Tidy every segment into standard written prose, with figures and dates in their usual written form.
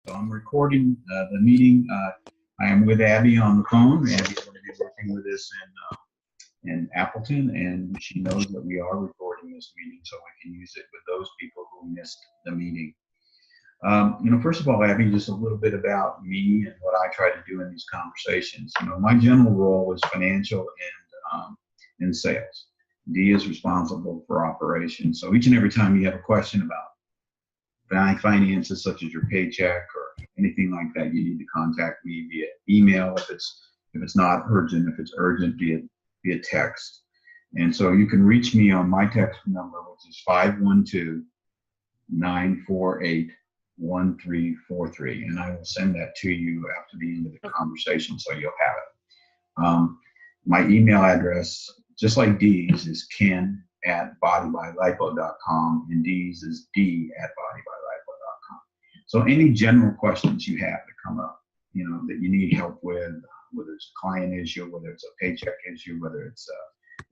So I'm recording the meeting. I am with Abby on the phone. Abby's going to be working with us in Appleton, and she knows that we are recording this meeting, so we can use it with those people who missed the meeting. First of all, Abby, just a little bit about me and what I try to do in these conversations. My general role is financial and sales. Dee is responsible for operations. So each and every time you have a question about finances, such as your paycheck or anything like that, you need to contact me via email if it's not urgent. If it's urgent, via text. And so you can reach me on my text number, which is 512-948-1343, and I will send that to you after the end of the conversation, so you'll have it. My email address, just like Dee's, is ken@bodybylipo.com, and Dee's is d@bodybylipo.com. So any general questions you have that come up, that you need help with, whether it's a client issue, whether it's a paycheck issue, whether it's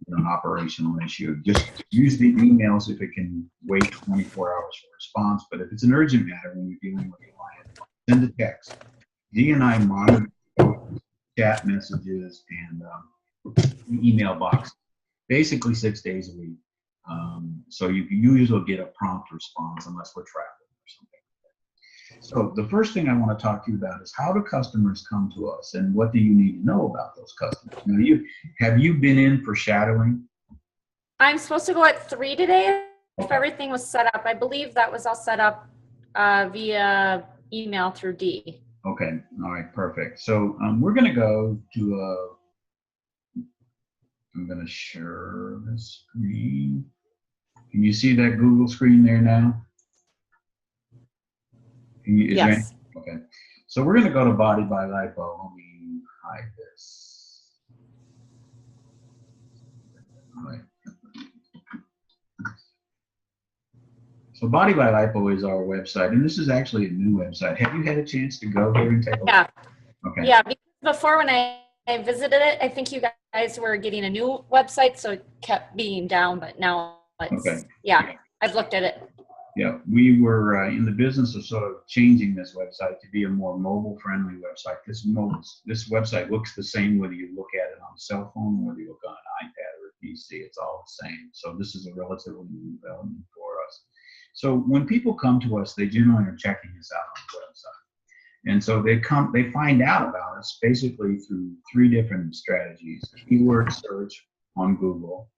an operational issue, just use the emails if it can wait 24 hours for response. But if it's an urgent matter when you're dealing with a client, send a text. Dee and I monitor chat messages and email box basically 6 days a week. So you usually get a prompt response unless we're traveling or something. So the first thing I want to talk to you about is, how do customers come to us, and what do you need to know about those customers? Now, have you been in for shadowing? I'm supposed to go at 3 today if everything was set up. I believe that was all set up via email through Dee. Okay, all right, perfect. So we're going to go to I'm going to share the screen. Can you see that Google screen there now? Yes. Okay. So we're going to go to Body by Lipo. Let me hide this. All right. So Body by Lipo is our website, and this is actually a new website. Have you had a chance to go there and take a look? Yeah. Okay. Yeah, because before when I visited it, I think you guys were getting a new website, so it kept being down, but now it's, okay. Yeah, I've looked at it. Yeah, we were in the business of sort of changing this website to be a more mobile-friendly website. This website looks the same whether you look at it on a cell phone, whether you look on an iPad or a PC. It's all the same. So this is a relatively new development for us. So when people come to us, they generally are checking us out on the website, and so they find out about us basically through 3 different strategies: keyword search on Google,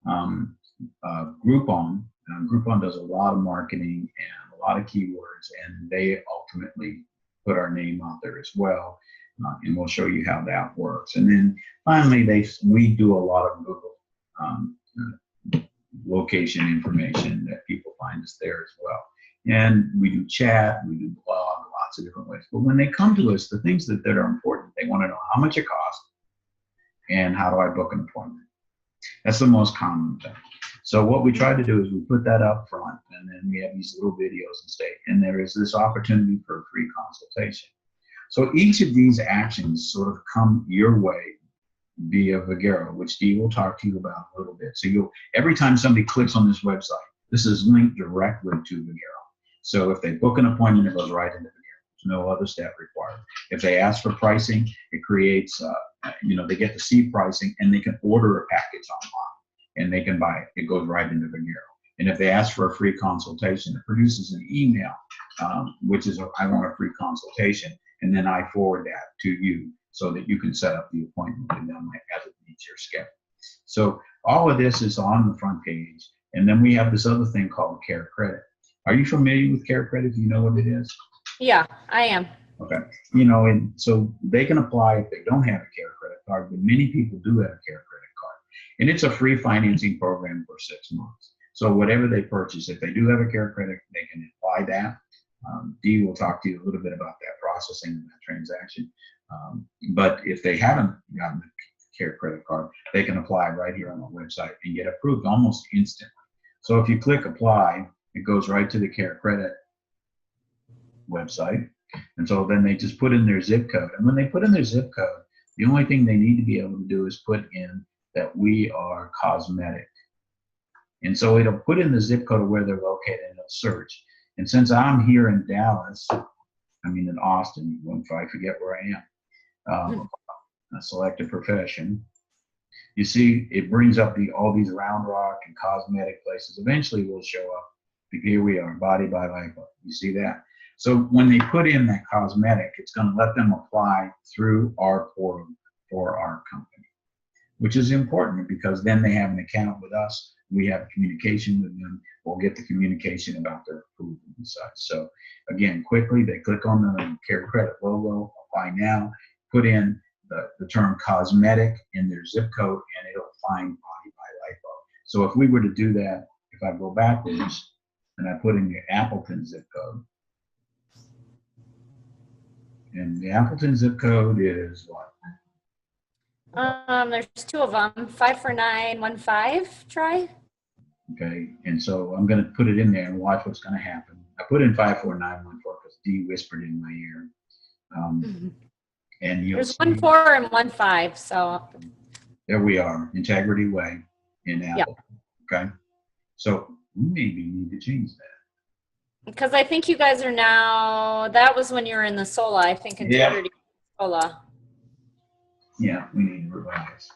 Groupon. Groupon does a lot of marketing and a lot of keywords, and they ultimately put our name out there as well, and we'll show you how that works. And then finally, we do a lot of Google location information that people find us there as well. And we do chat, we do blog, lots of different ways. But when they come to us, the things that are important, they want to know how much it costs and how do I book an appointment. That's the most common thing. So what we try to do is we put that up front, and then we have these little videos and there is this opportunity for a free consultation. So each of these actions sort of come your way via Vigero, which Dee will talk to you about a little bit. So every time somebody clicks on this website, this is linked directly to Vigero. So if they book an appointment, it goes right into Vigero. There's no other step required. If they ask for pricing, it creates, they get to see pricing, and they can order a package online. And they can buy it. It goes right into Vigero. And if they ask for a free consultation, it produces an email, which is I want a free consultation, and then I forward that to you so that you can set up the appointment with them as it meets your schedule. So all of this is on the front page, and then we have this other thing called Care Credit. Are you familiar with Care Credit? Do you know what it is? Yeah, I am. Okay. And so they can apply if they don't have a Care Credit card, but many people do have a Care Credit card. And it's a free financing program for 6 months. So whatever they purchase, if they do have a Care Credit, they can apply that. Dee will talk to you a little bit about that processing and that transaction. But if they haven't gotten a Care Credit card, they can apply right here on the website and get approved almost instantly. So if you click apply, it goes right to the Care Credit website. And so then they just put in their zip code. And when they put in their zip code, the only thing they need to be able to do is put in that we are cosmetic. And so it'll put in the zip code of where they're located and it'll search. And since I'm here in Dallas, I'm in Austin, if I forget where I am. Select a profession. You see, it brings up all these Round Rock and cosmetic places. Eventually, will show up. Here we are, Body by Lipo. You see that? So when they put in that cosmetic, it's going to let them apply through our portal for our company, which is important because then they have an account with us. We have communication with them. We'll get the communication about their approval and such. So again, quickly, they click on the CareCredit logo, apply now, put in the term cosmetic in their zip code, and it'll find Body by Lipo. So if we were to do that, if I go backwards and I put in the Appleton zip code, and the Appleton zip code is what? There's two of them, 54915, try. Okay, and so I'm going to put it in there and watch what's going to happen. I put in 54914 because Dee whispered in my ear. And you'll There's see, 14 and 15, so. there we are, Integrity Way in Apple. Okay, so we maybe need to change that. Because I think you guys are now, that was when you were in the SOLA, I think, Integrity SOLA. Yeah, we need to revise.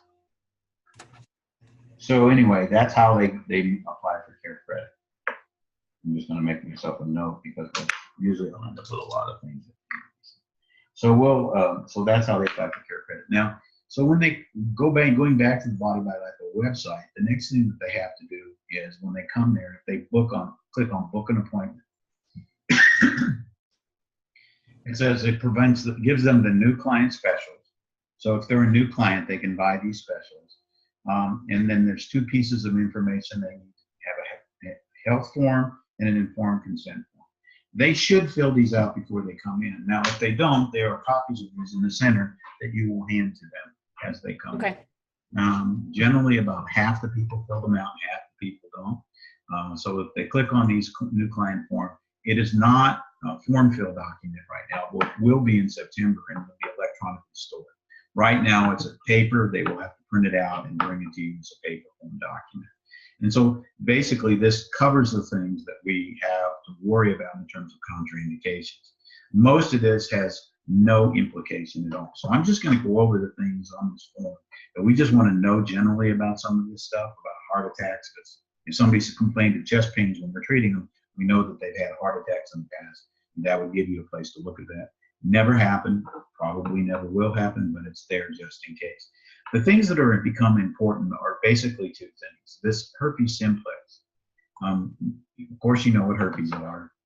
So anyway, that's how they apply for CareCredit. I'm just going to make myself a note because usually I'll end up with a lot of things. So so that's how they apply for CareCredit. Now, so when they going back to the Body by Lipo website, the next thing that they have to do is when they come there, if they click on book an appointment, it says it gives them the new client specials. So if they're a new client, they can buy these specials. And then there's two pieces of information. They need to have a health form and an informed consent form. They should fill these out before they come in. Now, if they don't, there are copies of these in the center that you will hand to them as they come. Okay. Generally, about half the people fill them out, half the people don't. So if they click on these new client form, it is not a form fill document right now. It will be in September and will be electronically stored. Right now, it's a paper. They will have to print it out and bring it to you as a paper form document. And so basically, this covers the things that we have to worry about in terms of contraindications. Most of this has no implication at all. So I'm just going to go over the things on this form that we just want to know generally about some of this stuff, about heart attacks. Because if somebody's complained of chest pains when we're treating them, we know that they've had heart attacks in the past. And that would give you a place to look at that. Never happened, probably never will happen, but it's there just in case. The things that are become important are basically two things. This herpes simplex, of course, you know what herpes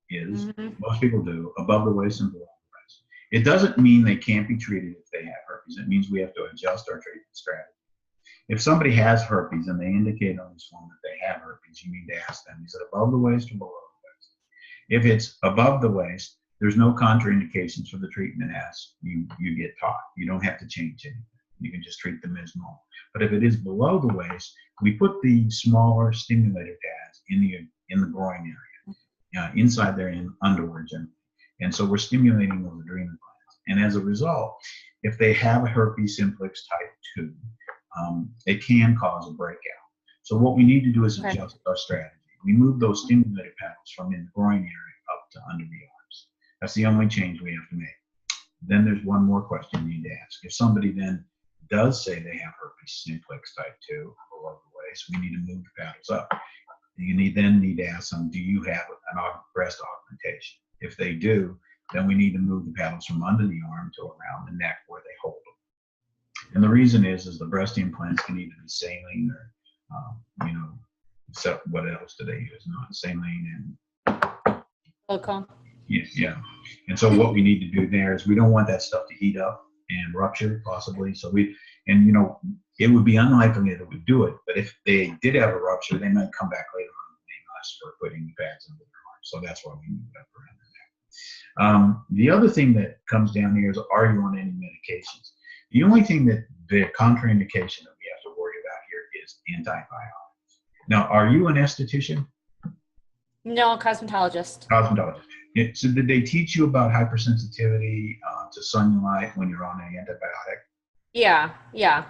is. Most people do, above the waist and below the waist. It doesn't mean they can't be treated if they have herpes. It means we have to adjust our treatment strategy. If somebody has herpes and they indicate on this form that they have herpes, you need to ask them, is it above the waist or below the waist? If it's above the waist, there's no contraindications for the treatment as you get taught. You don't have to change anything. You can just treat them as normal. But if it is below the waist, we put the smaller stimulator pads in the groin area, inside their underwear generally. And so we're stimulating those adrenal glands. And as a result, if they have a herpes simplex type 2, it can cause a breakout. So what we need to do is adjust our strategy. We move those stimulator paddles from in the groin area up to under the arms. That's the only change we have to make. Then there's one more question you need to ask. If somebody then does say they have herpes simplex type 2 below the waist, we need to move the paddles up. You then need to ask them, do you have an breast augmentation? If they do, then we need to move the paddles from under the arm to around the neck where they hold them. And the reason is the breast implants can either be saline or, so what else do they use? Not saline and silicone. Yeah. And so what we need to do there is we don't want that stuff to heat up and rupture possibly. So it would be unlikely that it would do it, but if they did have a rupture, they might come back later on and blame us for putting the pads under their arm. So that's why we move it up around the neck. The other thing that comes down here is, are you on any medications? The only thing that the contraindication that we have to worry about here is antibiotics. Now, are you an esthetician? No, cosmetologist. Cosmetologist. So did they teach you about hypersensitivity to sunlight when you're on an antibiotic? Yeah.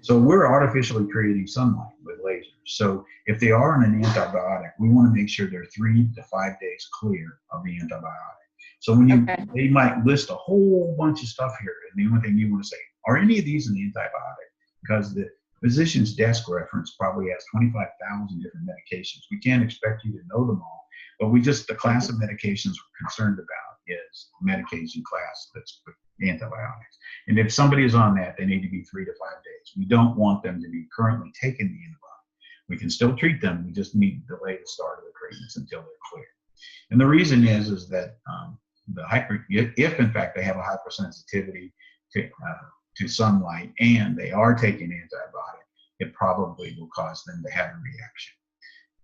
So we're artificially creating sunlight with lasers. So if they are on an antibiotic, we want to make sure they're 3 to 5 days clear of the antibiotic. So when you, Okay. they might list a whole bunch of stuff here, and the only thing you want to say, are any of these an antibiotic? Because the physician's desk reference probably has 25,000 different medications. We can't expect you to know them all, but the class of medications we're concerned about is medication class that's antibiotics. And if somebody is on that, they need to be 3 to 5 days. We don't want them to be currently taking the antibiotic. We can still treat them. We just need to delay the start of the treatments until they're clear. And the reason is that if in fact they have a hypersensitivity to sunlight and they are taking antibiotic, it probably will cause them to have a reaction.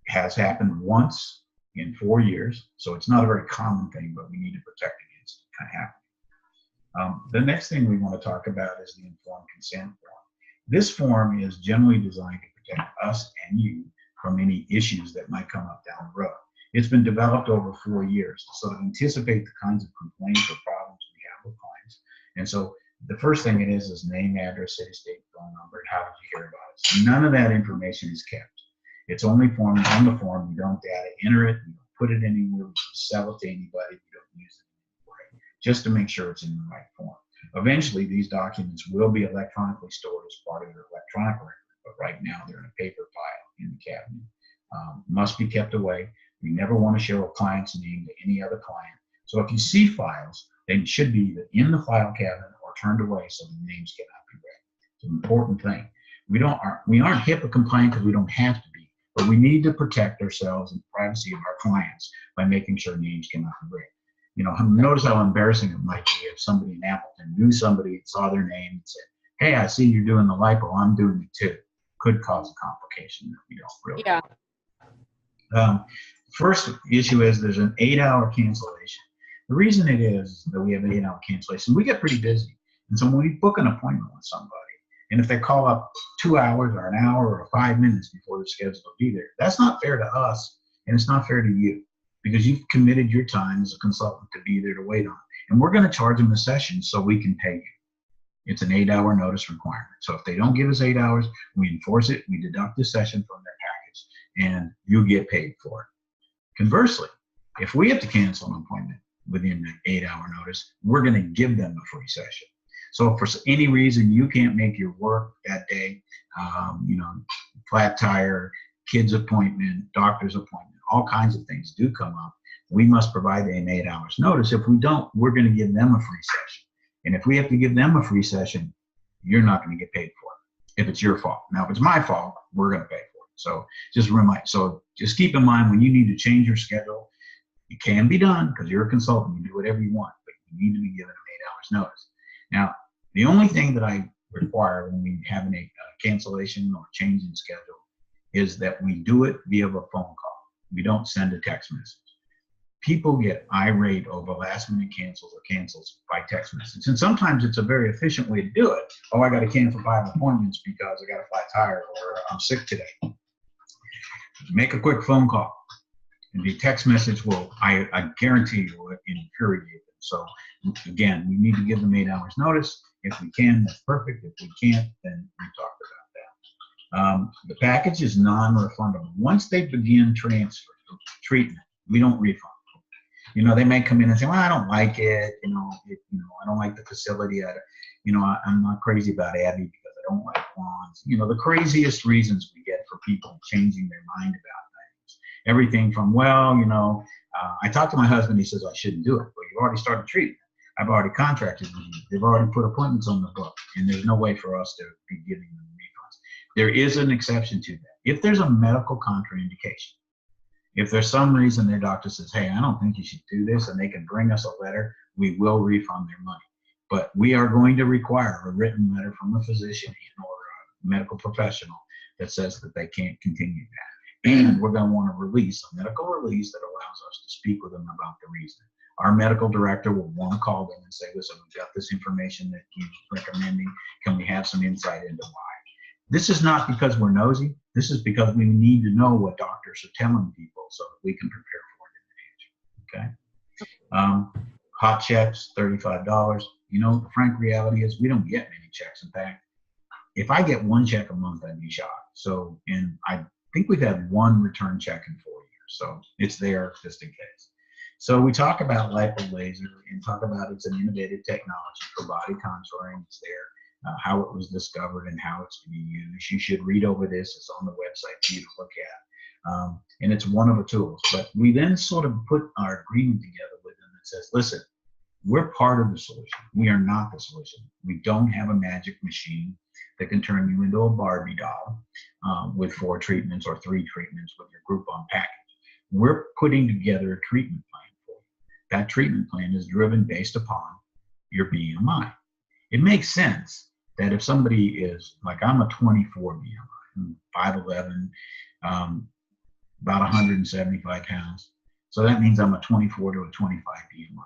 It has happened once in 4 years, so it's not a very common thing, but we need to protect against it kind of happening. The next thing we want to talk about is the informed consent form. This form is generally designed to protect us and you from any issues that might come up down the road. It's been developed over 4 years to sort of anticipate the kinds of complaints or problems we have with clients. And so the first thing it is name, address, city, state, phone number, and how did you hear about it. So none of that information is kept. It's only formed on the form. You don't data enter it. You don't put it anywhere. You don't sell it to anybody. You don't use it anywhere, just to make sure it's in the right form. Eventually, these documents will be electronically stored as part of your electronic record, but right now they're in a paper file in the cabinet. Must be kept away. We never want to show a client's name to any other client. So if you see files, they should be either in the file cabinet or turned away so the names cannot be read. It's an important thing. We aren't HIPAA compliant because we don't have to be, but we need to protect ourselves and the privacy of our clients by making sure names cannot be read. You know, notice how embarrassing it might be if somebody in Appleton knew somebody and saw their name and said, hey, I see you're doing the lipo, I'm doing it too. Could cause a complication that we don't really want. First issue is there's an 8-hour cancellation. The reason it is that we have an 8-hour cancellation, we get pretty busy. And so when we book an appointment with somebody, and if they call up 2 hours or an hour or 5 minutes before they're scheduled to be there, that's not fair to us and it's not fair to you because you've committed your time as a consultant to be there to wait on. And we're going to charge them a session so we can pay you. It's an 8-hour notice requirement. So if they don't give us 8 hours, we enforce it, we deduct the session from their package, and you get paid for it. Conversely, if we have to cancel an appointment within the 8-hour notice, we're going to give them a free session. So if for any reason you can't make your work that day, flat tire, kids appointment, doctor's appointment, all kinds of things do come up, we must provide them 8 hours notice. If we don't, we're going to give them a free session. And if we have to give them a free session, you're not going to get paid for it if it's your fault. Now, if it's my fault, we're going to pay for it. So just keep in mind when you need to change your schedule, it can be done because you're a consultant. You do whatever you want, but you need to be given them 8 hours notice. Now, the only thing that I require when we have a cancellation or change in schedule is that we do it via a phone call. We don't send a text message. People get irate over last minute cancels or cancels by text message. And sometimes it's a very efficient way to do it. Oh, I got to cancel 5 appointments because I got a flat tire or I'm sick today. Make a quick phone call. And the text message I guarantee you, will infuriate them. So again, we need to give them 8 hours notice. If we can, that's perfect. If we can't, then we talk about that. The package is non-refundable. Once they begin treatment, we don't refund. They may come in and say, well, I don't like it. I don't like the facility. I'm not crazy about Abby because I don't like wands. The craziest reasons we get for people changing their mind about things. Everything from, I talked to my husband, he says I shouldn't do it. Well, you've already started treatment. I've already contracted with you. They've already put appointments on the book, and there's no way for us to be giving them refunds. There is an exception to that. If there's a medical contraindication, if there's some reason their doctor says, hey, I don't think you should do this, and they can bring us a letter, we will refund their money. But we are going to require a written letter from a physician or a medical professional that says that they can't continue that. And we're going to want a medical release that allows us to speak with them about the reason. Our medical director will want to call them and say, listen, we've got this information that you're recommending. Can we have some insight into why? This is not because we're nosy. This is because we need to know what doctors are telling people so that we can prepare for it in the future. Okay? Hot checks, $35. The frank reality is we don't get many checks. In fact, if I get one check a month, I'd be shocked. And I think we've had one return check in 4 years. So it's there just in case. So we talk about lipo laser and talk about it's an innovative technology for body contouring. It's there, how it was discovered and how it's to be used. You should read over this. It's on the website for you to look at. And it's one of the tools. But we then sort of put our agreement together with them that says, listen, we're part of the solution. We are not the solution. We don't have a magic machine that can turn you into a Barbie doll with 4 treatments or 3 treatments with your Groupon package. We're putting together a treatment plan for you. That treatment plan is driven based upon your BMI. It makes sense that if somebody is, like I'm a 24 BMI, I'm 5'11", about 175 pounds. So that means I'm a 24 to a 25 BMI.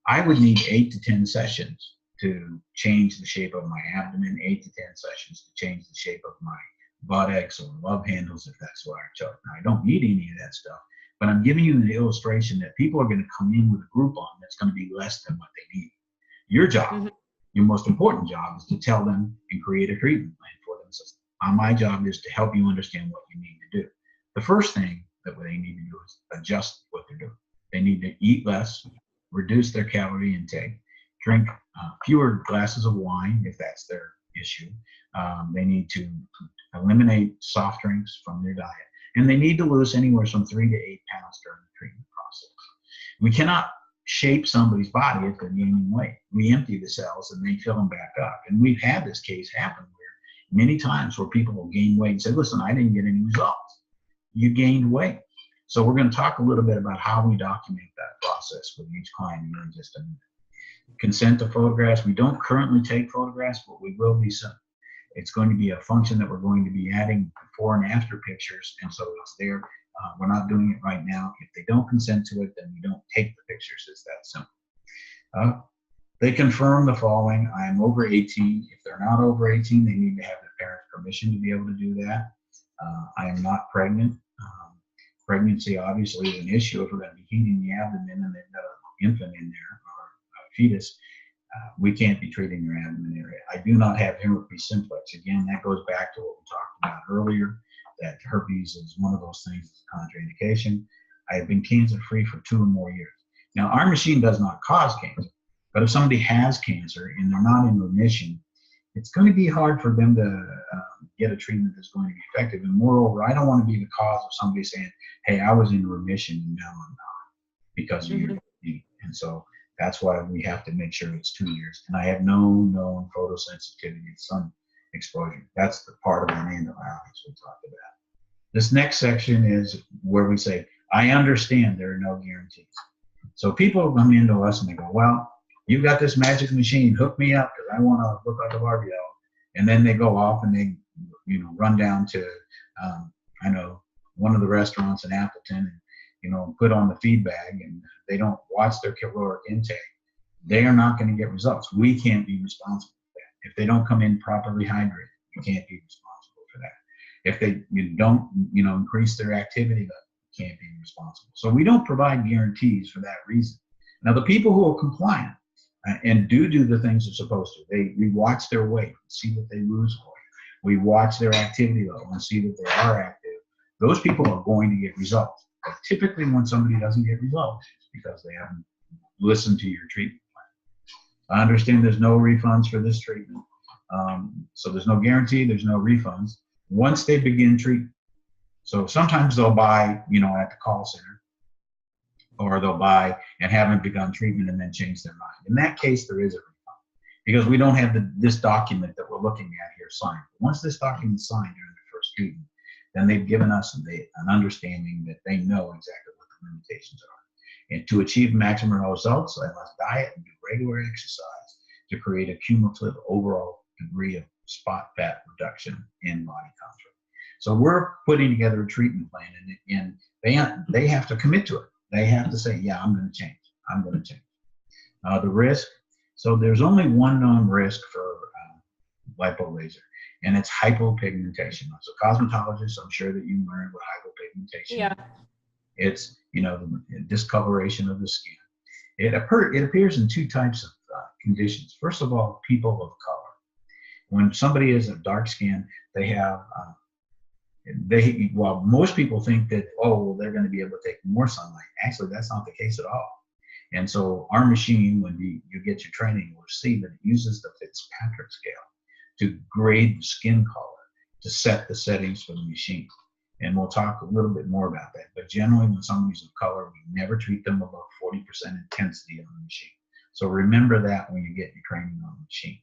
I would need 8 to 10 sessions to change the shape of my abdomen, 8 to 10 sessions to change the shape of my buttocks or love handles if that's what I chose. Now, I don't need any of that stuff, but I'm giving you an illustration that people are going to come in with a Groupon that's going to be less than what they need. Your job, your most important job, is to tell them and create a treatment plan for them. So my job is to help you understand what you need to do. The first thing that they need to do is adjust what they're doing. They need to eat less, reduce their calorie intake, drink fewer glasses of wine if that's their issue. They need to eliminate soft drinks from their diet. And they need to lose anywhere from 3 to 8 pounds during the treatment process. We cannot shape somebody's body if they're gaining weight. We empty the cells and they fill them back up. And we've had this case happen where many times where people will gain weight and say, listen, I didn't get any results. You gained weight. So we're going to talk a little bit about how we document that process with each client in just a minute. Consent to photographs. We don't currently take photographs, but we will be soon. It's going to be a function that we're going to be adding before and after pictures, and so it's there. We're not doing it right now. If they don't consent to it, then we don't take the pictures. It's that simple. They confirm the following. I am over 18. If they're not over 18, they need to have their parents' permission to be able to do that. I am not pregnant. Pregnancy obviously is an issue if we're going to be heating the abdomen and they've got an infant in there or a fetus. We can't be treating their abdomen area. I do not have herpes simplex. Again, that goes back to what we talked about earlier, that herpes is one of those things that's contraindication. I have been cancer-free for 2 or more years. Now, our machine does not cause cancer, but if somebody has cancer and they're not in remission, it's going to be hard for them to get a treatment that's going to be effective. And moreover, I don't want to be the cause of somebody saying, hey, I was in remission and now I'm not because of your disease. And so that's why we have to make sure it's 2 years. And I have no known photosensitivity to sun exposure. That's the part of the antibiotics we talked about. This next section is where we say, I understand there are no guarantees. So people come into us and they go, well, you've got this magic machine, hook me up because I want to look like a Barbie doll. And then they go off and they, run down to, I know, one of the restaurants in Appleton and, put on the feed bag and they don't watch their caloric intake. They are not going to get results. We can't be responsible for that. If they don't come in properly hydrated, you can't be responsible for that. If you don't, increase their activity level, you can't be responsible. So we don't provide guarantees for that reason. Now, the people who are compliant and do the things they're supposed to, we watch their weight, see that they lose weight. We watch their activity level and see that they are active. Those people are going to get results. But typically when somebody doesn't get results, it's because they haven't listened to your treatment plan. I understand there's no refunds for this treatment. So there's no guarantee, there's no refunds once they begin treatment. So sometimes they'll buy, at the call center, or they'll buy and haven't begun treatment and then change their mind. In that case, there is a refund because we don't have this document that we're looking at here signed. Once this document is signed during the first treatment, then they've given us an understanding that they know exactly what the limitations are. And to achieve maximum results, I must diet and do regular exercise to create a cumulative overall degree of spot fat reduction in body contour. So we're putting together a treatment plan, and they have to commit to it. They have to say, yeah, I'm going to change. I'm going to change. The risk. So there's only one known risk for lipo laser, and it's hypopigmentation. As a cosmetologist, I'm sure that you learned what hypopigmentation is. It's, the discoloration of the skin. It appears in 2 types of conditions. First of all, people of color. When somebody is a dark skin, they have While most people think that, oh, well, they're going to be able to take more sunlight. Actually, that's not the case at all. And so our machine, when you get your training, will see that it uses the Fitzpatrick scale to grade the skin color, to set the settings for the machine. And we'll talk a little bit more about that. But generally, when somebody's of color, we never treat them above 40% intensity on the machine. So remember that when you get your training on the machine.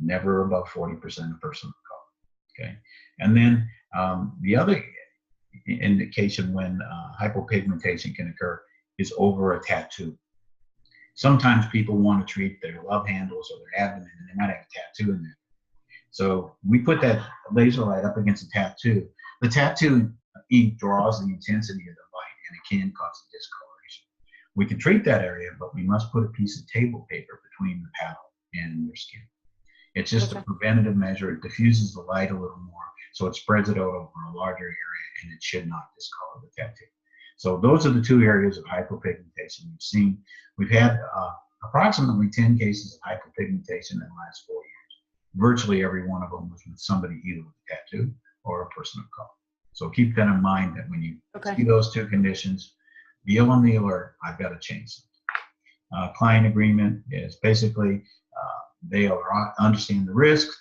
Never above 40% a person of color. Okay. And then the other indication when hypopigmentation can occur is over a tattoo. Sometimes people want to treat their love handles or their abdomen, and they might have a tattoo in there. So we put that laser light up against a tattoo. The tattoo ink draws the intensity of the light, and it can cause a discoloration. We can treat that area, but we must put a piece of table paper between the paddle and your skin. It's just a preventative measure. It diffuses the light a little more, so it spreads it out over a larger area, and it should not discolor the tattoo. So those are the two areas of hypopigmentation we've seen. We've had approximately 10 cases of hypopigmentation in the last 4 years. Virtually every one of them was with somebody either with a tattoo or a person of color. So keep that in mind, that when you see those two conditions, be on the alert. I've got to change something. Client agreement is basically they understand the risks.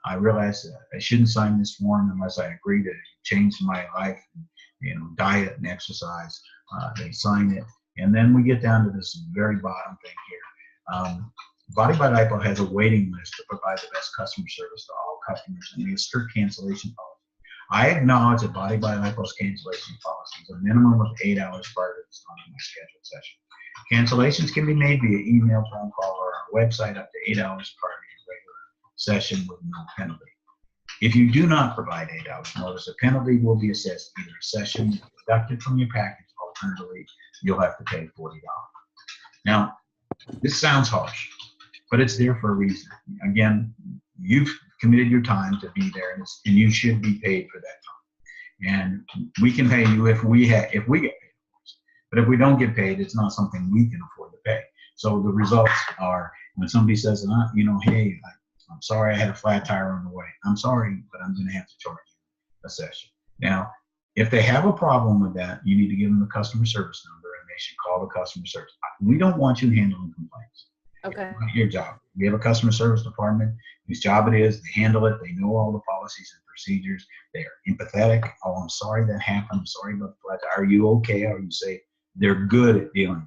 I realize that I shouldn't sign this form unless I agree to change my life, diet and exercise. They sign it, and then we get down to this very bottom thing here. Body by Lipo has a waiting list to provide the best customer service to all customers, and we have strict cancellation policy. I acknowledge that Body by Lipo's cancellation policy is a minimum of 8 hours prior to the start of my scheduled session. Cancellations can be made via email, phone call, or our website up to 8 hours prior to your regular session with no penalty. If you do not provide 8 hours notice, a penalty will be assessed, either a session deducted from your package, alternatively, you'll have to pay $40. Now, this sounds harsh, but it's there for a reason. Again, you've committed your time to be there, and you should be paid for that time. And we can pay you if we get paid. But if we don't get paid, it's not something we can afford to pay. So the results are when somebody says, hey, I'm sorry I had a flat tire on the way. I'm sorry, but I'm going to have to charge you a session. Now, if they have a problem with that, you need to give them the customer service number, and they should call the customer service. We don't want you handling complaints. Okay. It's not your job. We have a customer service department whose job it is. They handle it. They know all the policies and procedures. They are empathetic. Oh, I'm sorry that happened. I'm sorry about the flat tire. Are you okay? Are you safe? They're good at dealing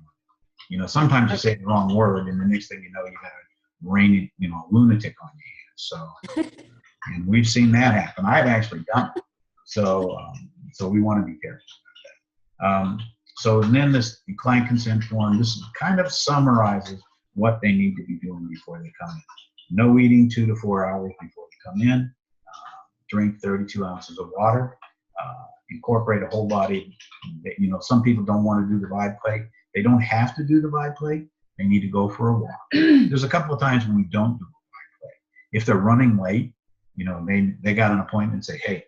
with it. Sometimes you say the wrong word, and the next thing you know, you got a rain, a lunatic on your hands. So, and we've seen that happen. I've actually done it. So we want to be careful about that. So then this client consent form, this kind of summarizes what they need to be doing before they come in. No eating 2 to 4 hours before they come in. Drink 32 ounces of water. Incorporate a whole body. Some people don't want to do the vibe plate. They don't have to do the vibe plate. They need to go for a walk. There's a couple of times when we don't do the vibe plate. If they're running late, they got an appointment, say, hey,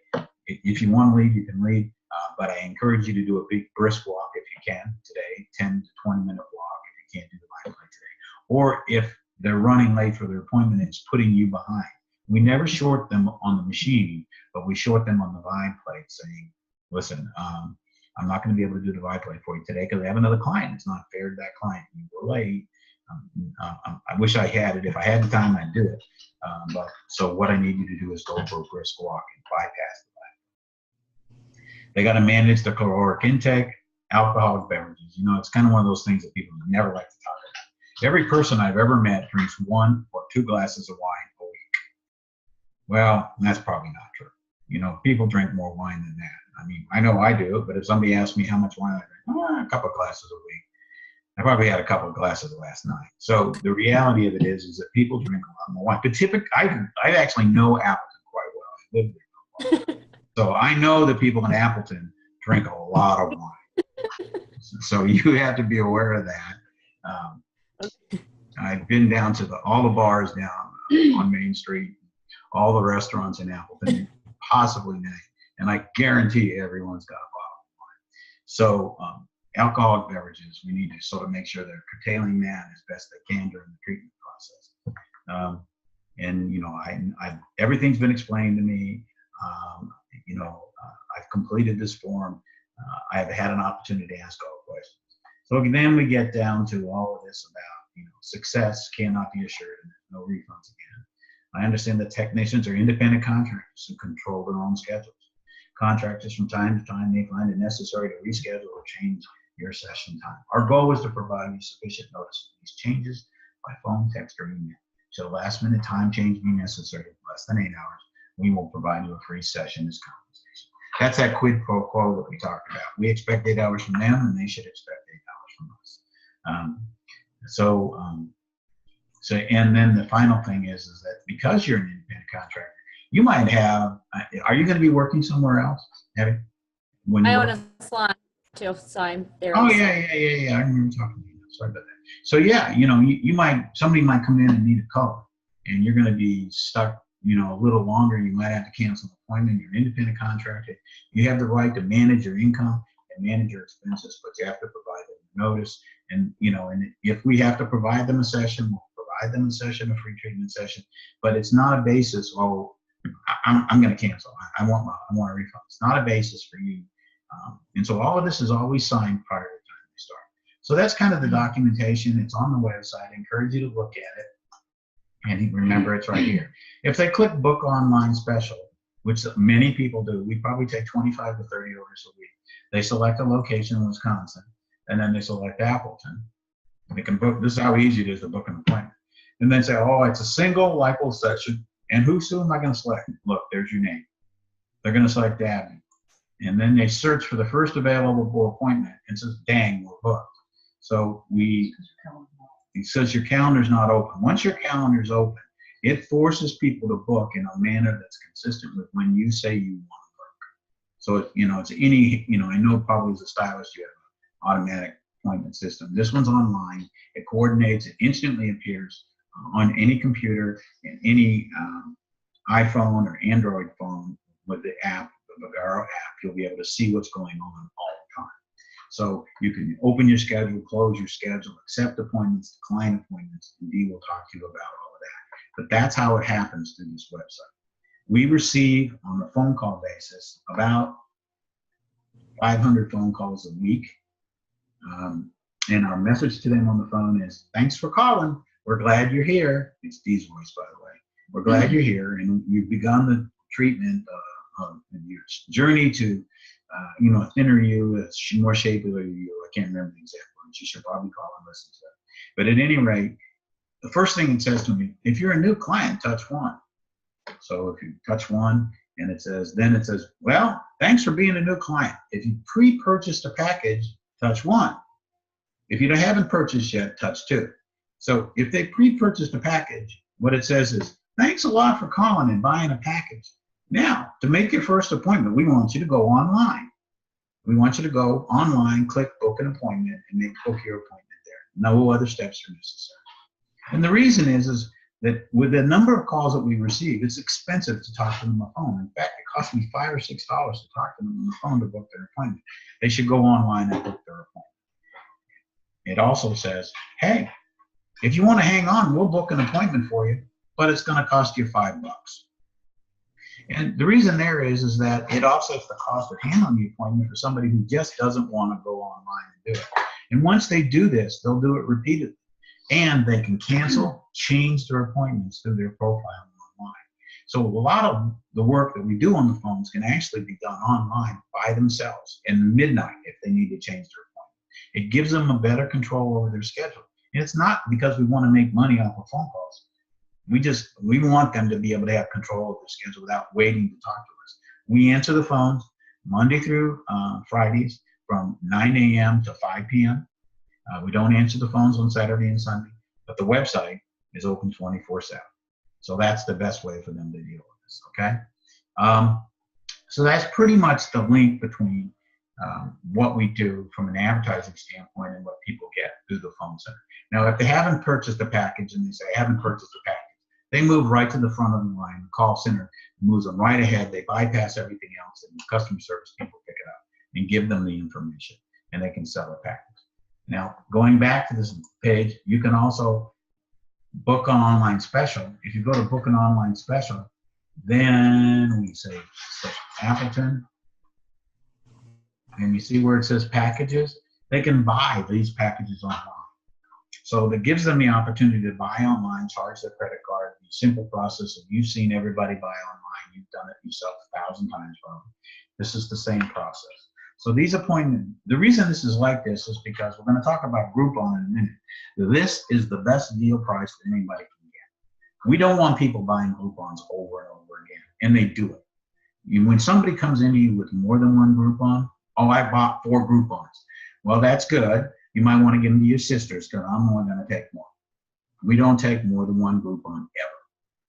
if you want to leave, you can leave. But I encourage you to do a big brisk walk if you can today, 10 to 20-minute walk if you can't do the vibe plate today. Or if they're running late for their appointment and it's putting you behind. We never short them on the machine, but we short them on the vibe plate, saying, listen, I'm not going to be able to do the vibe plate for you today because I have another client. It's not fair to that client. You were late. I wish I had it. If I had the time, I'd do it. But so what I need you to do is go for a brisk walk and bypass the vibe. They got to manage their caloric intake, alcoholic beverages. It's kind of one of those things that people never like to talk about. Every person I've ever met drinks 1 or 2 glasses of wine a week. Well, that's probably not true. People drink more wine than that. I know I do, but if somebody asks me how much wine I drink, a couple of glasses a week. I probably had a couple of glasses last night. So the reality of it is that people drink a lot more wine. But typically, I actually know Appleton quite well. I lived there for a while. So I know that people in Appleton drink a lot of wine. So you have to be aware of that. I've been down to all the bars down on Main Street, all the restaurants in Appleton, possibly name. And I guarantee you everyone's got a bottle of wine. So alcoholic beverages, we need to sort of make sure they're curtailing that as best they can during the treatment process. And everything's been explained to me. completed this form. I have had an opportunity to ask all questions. So then we get down to all of this about, success cannot be assured and no refunds again. I understand that technicians are independent contractors who control their own schedules. Contractors from time to time may find it necessary to reschedule or change your session time. Our goal is to provide you sufficient notice of these changes by phone, text, or email. Should a last-minute time change be necessary, less than 8 hours, we will provide you a free session as compensation. That's that quid pro quo that we talked about. We expect 8 hours from them, and they should expect 8 hours from us. And then the final thing is that because you're an independent contractor, you might have. Are you going to be working somewhere else, Abby? I own a salon too, so I'm there. Oh yeah. I remember talking to you. Sorry about that. So yeah, somebody might come in and need a cover, and you're going to be stuck, a little longer. You might have to cancel an appointment. You're an independent contractor. You have the right to manage your income and manage your expenses, but you have to provide them notice. And if we have to provide them a session, we'll provide them a session, a free treatment session. But it's not a basis. Oh, I'm going to cancel. I want a refund. It's not a basis for you. And so all of this is always signed prior to the time we start. So that's kind of the documentation. It's on the website. I encourage you to look at it. And remember, it's right here. If they click book online special, which many people do, we probably take 25 to 30 orders a week. They select a location in Wisconsin, and then they select Appleton. They can book. This is how easy it is to book an appointment. And then say, oh, it's a single local session. And who am I going to select? Look, there's your name. They're going to select Abby. And then they search for the first available appointment and says, dang, we're booked. So it says your calendar's not open. Once your calendar's open, it forces people to book in a manner that's consistent with when you say you want to book. So, it's I know probably as a stylist, you have an automatic appointment system. This one's online. It coordinates. It instantly appears on any computer and any iPhone or Android phone with the app, the Vagaro app. You'll be able to see what's going on all the time. So you can open your schedule, close your schedule, accept appointments, decline appointments, and Dee will talk to you about all of that. But that's how it happens through this website. We receive, on a phone call basis, about 500 phone calls a week. And our message to them on the phone is, thanks for calling. We're glad you're here. It's Dee's voice, by the way. We're glad you're here, and we've begun the treatment of your journey to, a thinner you, a more shapelier you. I can't remember the exact words. You should probably call and listen to it. But at any rate, the first thing it says to me, if you're a new client, touch 1. So if you touch 1, and it says, well, thanks for being a new client. If you pre-purchased a package, touch 1. If you haven't purchased yet, touch 2. So if they pre-purchased a package, what it says is, thanks a lot for calling and buying a package. Now, to make your first appointment, we want you to go online. We want you to go online, click book an appointment, and book your appointment there. No other steps are necessary. And the reason is that with the number of calls that we receive, it's expensive to talk to them on the phone. In fact, it costs me $5 or $6 to talk to them on the phone to book their appointment. They should go online and book their appointment. It also says, hey, if you want to hang on, we'll book an appointment for you, but it's going to cost you $5. And the reason there is that it offsets the cost of handling the appointment for somebody who just doesn't want to go online and do it. And once they do this, they'll do it repeatedly. And they can cancel, change their appointments through their profile online. So a lot of the work that we do on the phones can actually be done online by themselves in midnight if they need to change their appointment. It gives them a better control over their schedule. And it's not because we want to make money off of phone calls. We want them to be able to have control of their schedule without waiting to talk to us. We answer the phones Monday through Fridays from 9 a.m. to 5 p.m. We don't answer the phones on Saturday and Sunday, but the website is open 24/7. So that's the best way for them to deal with this, okay? So that's pretty much the link between what we do from an advertising standpoint and what people get through the phone center. Now, if they haven't purchased a package and they say, I haven't purchased a package, they move right to the front of the line. The call center moves them right ahead. They bypass everything else, and the customer service people pick it up and give them the information, and they can sell a package. Now, going back to this page, you can also book an online special. If you go to book an online special, then we say Appleton, And you see where it says packages? They can buy these packages online. So that gives them the opportunity to buy online, charge their credit card, the simple process of you've seen everybody buy online, you've done it yourself 1,000 times probably. This is the same process. So these appointments, the reason this is like this is because we're going to talk about Groupon in a minute. This is the best deal price that anybody can get. We don't want people buying Groupons over and over again, and they do it. When somebody comes into you with more than one Groupon, oh, I bought 4 Groupons. Well, that's good. You might want to give them to your sisters because I'm only going to take one. We don't take more than one Groupon ever.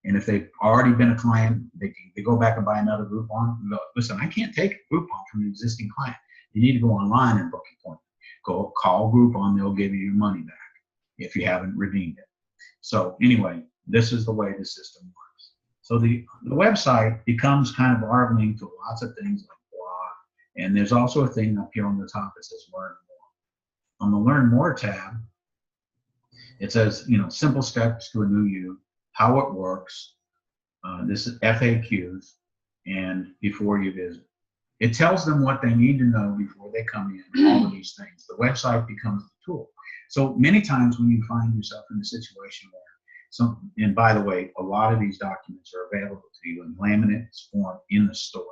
And if they've already been a client, they go back and buy another Groupon. Go, listen, I can't take a Groupon from an existing client. You need to go online and book an appointment. Go call Groupon. They'll give you your money back if you haven't redeemed it. So anyway, this is the way the system works. So the website becomes kind of our link to lots of things like blog. And there's also a thing up here on the top that says Learn More. On the Learn More tab, it says, simple steps to a new you, how it works. This is FAQs, and before you visit. It tells them what they need to know before they come in, all of these things. The website becomes the tool. So many times when you find yourself in a situation where, and by the way, a lot of these documents are available to you in laminate form in the store.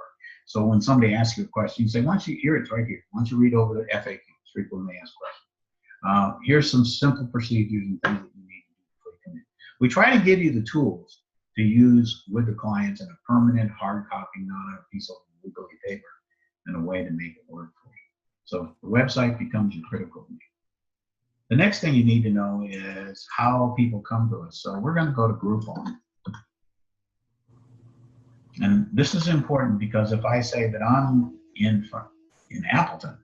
So when somebody asks you a question, you say, why don't you, here it's right here. Why don't you read over the FAQs, frequently asked questions. Here's some simple procedures and things that you need to do before you come in. We try to give you the tools to use with the clients in a permanent hard copy, not a piece of legally paper, and a way to make it work for you. So the website becomes your critical link. The next thing you need to know is how people come to us. So we're going to go to Groupon. And this is important because if I say that I'm in Appleton,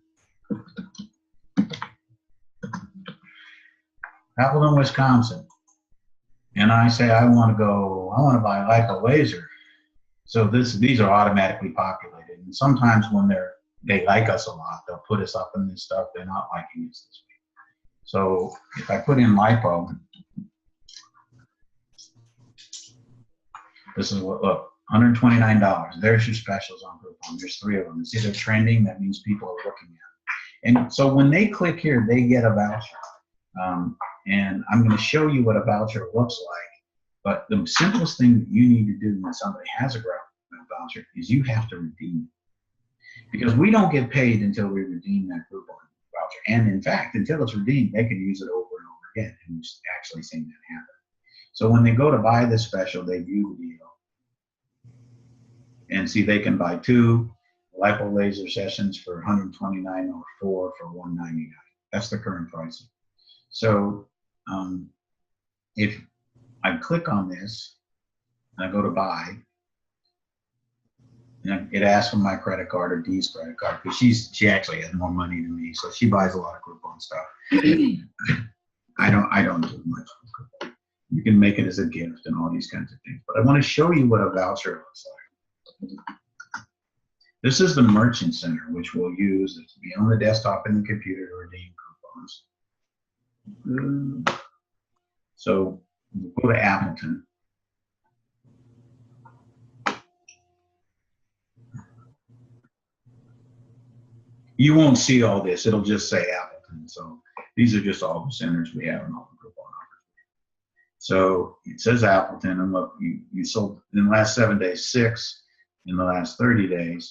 Wisconsin, and I say I want to buy Leica laser. So these are automatically populated. And sometimes when they like us a lot, they'll put us up in this stuff. They're not liking us this week. So if I put in LiPo, this is what, look, $129. There's your specials on Groupon. There's 3 of them. See, they're trending. That means people are looking at it. And so when they click here, they get a voucher. And I'm going to show you what a voucher looks like. But the simplest thing that you need to do when somebody has a voucher is you have to redeem it. Because we don't get paid until we redeem that Groupon voucher. And in fact, until it's redeemed, they can use it over and over again. And we've actually seen that happen. So when they go to buy this special, they view the deal. And see, they can buy 2 lipo laser sessions for $129 or 4 for $199. That's the current pricing. So if I click on this and I go to buy, and it asks for my credit card or Dee's credit card because she actually has more money than me, so she buys a lot of Groupon stuff. I don't do much. You can make it as a gift and all these kinds of things. But I want to show you what a voucher looks like. This is the Merchant Center, which we'll use to be on the desktop and the computer to redeem coupons. So we'll go to Appleton. You won't see all this. It'll just say Appleton. So these are just all the centers we have in all the Groupon offers. So it says Appleton, and look, you sold in the last 7 days 6. In the last 30 days,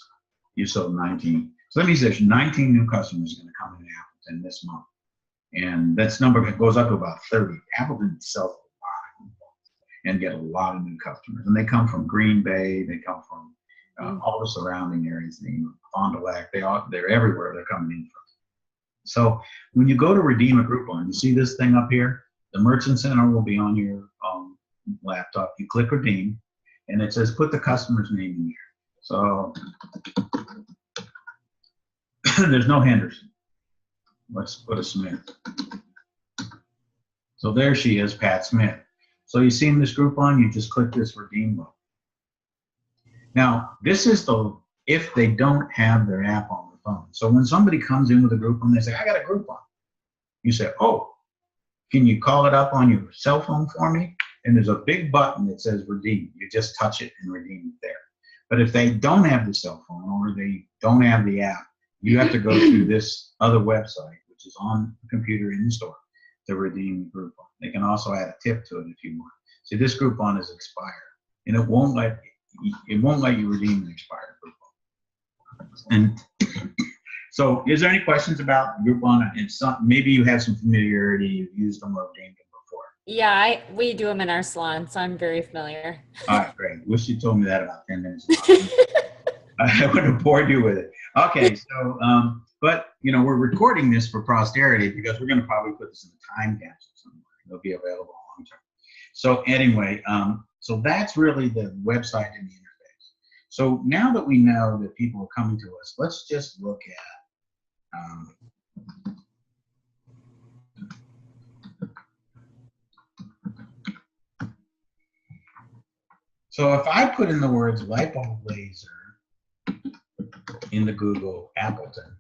you sold 19. So that means there's 19 new customers going to come in Appleton this month. And that number goes up to about 30. Appleton sells a lot of coupons and get a lot of new customers. And they come from Green Bay. They come from all the surrounding areas, Fond du Lac. They're everywhere they're coming in from. So when you go to redeem a Groupon, you see this thing up here? The Merchant Center will be on your laptop. You click redeem, and it says put the customer's name in here. So there's no Henderson. Let's put a Smith. So there she is, Pat Smith. So you see in this Groupon, you just click this redeem button. Now, this is if they don't have their app on the phone. So when somebody comes in with a Groupon, they say, I got a Groupon. You say, oh, can you call it up on your cell phone for me? And there's a big button that says redeem. You just touch it and redeem it there. But if they don't have the cell phone or they don't have the app, You have to go to this other website, which is on the computer in the store, to redeem Groupon. They can also add a tip to it if you want. See, this Groupon is expired, and it won't let you redeem an expired Groupon. And so, is there any questions about Groupon? And maybe you have some familiarity, you've used them or redeemed them before. Yeah, we do them in our salon, so I'm very familiar. All right, great. Wish you told me that about 10 minutes ago. I would have bored you with it. Okay, so, but, you know, we're recording this for posterity because we're going to probably put this in a time capsule somewhere. It'll be available long term. So anyway, so that's really the website and the interface. So now that we know that people are coming to us, let's just look at so if I put in the words lipo laser in the Google Appleton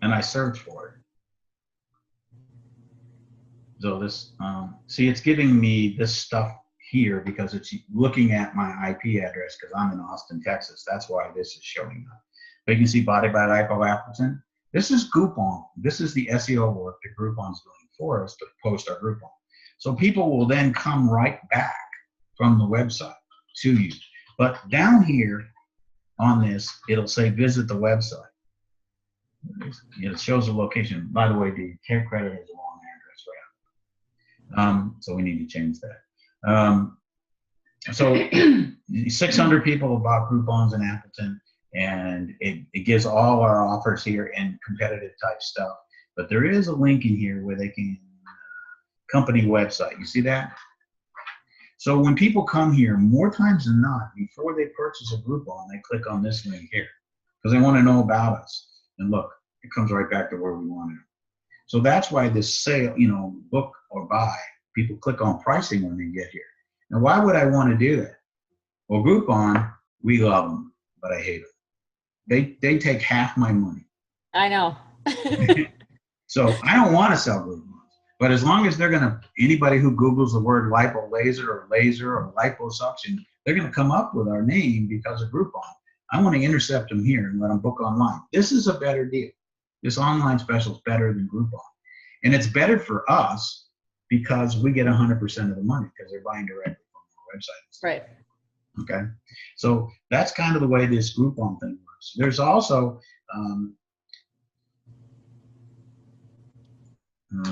and I search for it. So this, see, it's giving me this stuff here because it's looking at my IP address because I'm in Austin, Texas. That's why this is showing up. But you can see Body by Lipo Appleton. This is Groupon. This is the SEO work that Groupon's doing for us to post our Groupon. So people will then come right back from the website to you. But down here on this, it'll say visit the website. It shows the location. By the way, the care credit is a wrong address, right? So we need to change that. So 600 people have bought Groupons in Appleton, and it gives all our offers here and competitive type stuff. But there is a link in here where they can company website. You see that? So when people come here, more times than not, before they purchase a Groupon, they click on this link here because they want to know about us. And look, it comes right back to where we wanted it. So that's why this sale, you know, book or buy, people click on pricing when they get here. Now, why would I want to do that? Well, Groupon, we love them, but I hate them. They take half my money. I know. So I don't want to sell Groupons. But as long as they're going to, anybody who Googles the word lipo laser or liposuction, they're going to come up with our name because of Groupon. I want to intercept them here and let them book online. This is a better deal. This online special is better than Groupon. And it's better for us because we get 100% of the money because they're buying directly from our website. Right. Okay. So that's kind of the way this Groupon thing works. There's also,